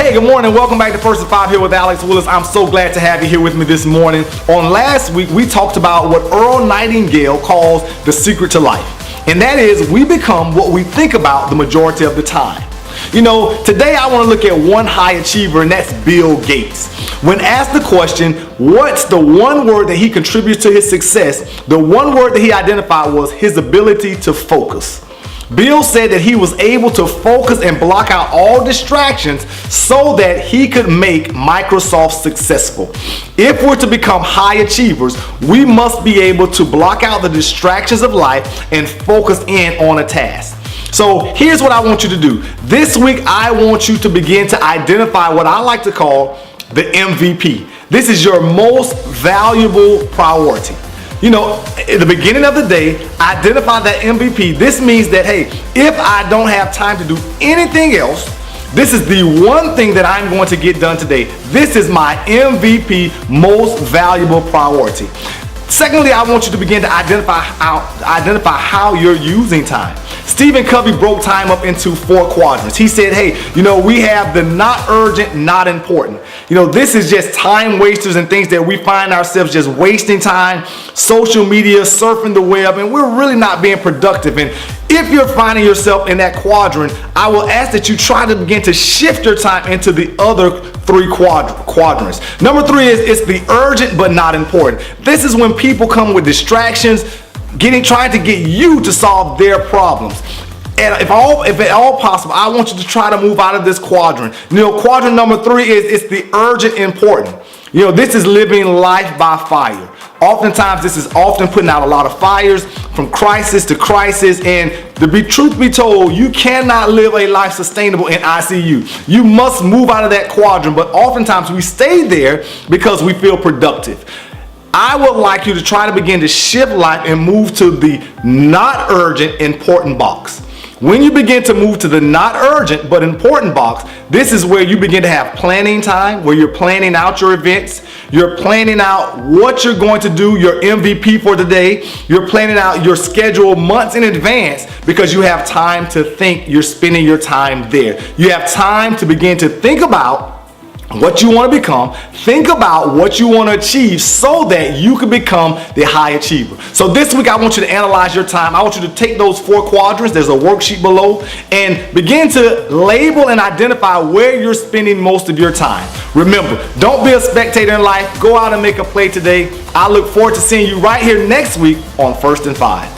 Hey, good morning. Welcome back to First and Five here with Alex Willis. I'm so glad to have you here with me this morning. On last week, we talked about what Earl Nightingale calls the secret to life. And that is we become what we think about the majority of the time. You know, today I want to look at one high achiever, and that's Bill Gates. When asked the question, what's the one word that he contributes to his success, the one word that he identified was his ability to focus. Bill said that he was able to focus and block out all distractions so that he could make Microsoft successful. If we're to become high achievers, we must be able to block out the distractions of life and focus in on a task. So here's what I want you to do. This week, I want you to begin to identify what I like to call the MVP. This is your most valuable priority. You know, at the beginning of the day, identify that MVP. This means that, hey, if I don't have time to do anything else, this is the one thing that I'm going to get done today. This is my MVP, most valuable priority. Secondly, I want you to begin to identify how you're using time. Stephen Covey broke time up into 4 quadrants. He said, hey, you know, we have the not urgent, not important. You know, this is just time wasters and things that we find ourselves just wasting time, social media, surfing the web, and we're really not being productive. And if you're finding yourself in that quadrant, I will ask that you try to begin to shift your time into the other 3 quadrants. Number 3 is it's the urgent but not important. This is when people come with distractions, trying to get you to solve their problems. And if at all possible, I want you to try to move out of this quadrant. You know, quadrant number 3 is it's the urgent important. You know, this is living life by fire. Oftentimes, this is often putting out a lot of fires from crisis to crisis. And truth be told, you cannot live a life sustainable in ICU. You must move out of that quadrant. But oftentimes, we stay there because we feel productive. I would like you to try to begin to shift life and move to the not urgent, important box. When you begin to move to the not urgent but important box, this is where you begin to have planning time, where you're planning out your events, you're planning out what you're going to do, your MVP for the day, you're planning out your schedule months in advance because you have time to think, you're spending your time there. You have time to begin to think about what you want to become, think about what you want to achieve so that you can become the high achiever. So this week I want you to analyze your time. I want you to take those 4 quadrants, there's a worksheet below, and begin to label and identify where you're spending most of your time. Remember, don't be a spectator in life. Go out and make a play today. I look forward to seeing you right here next week on First and Five.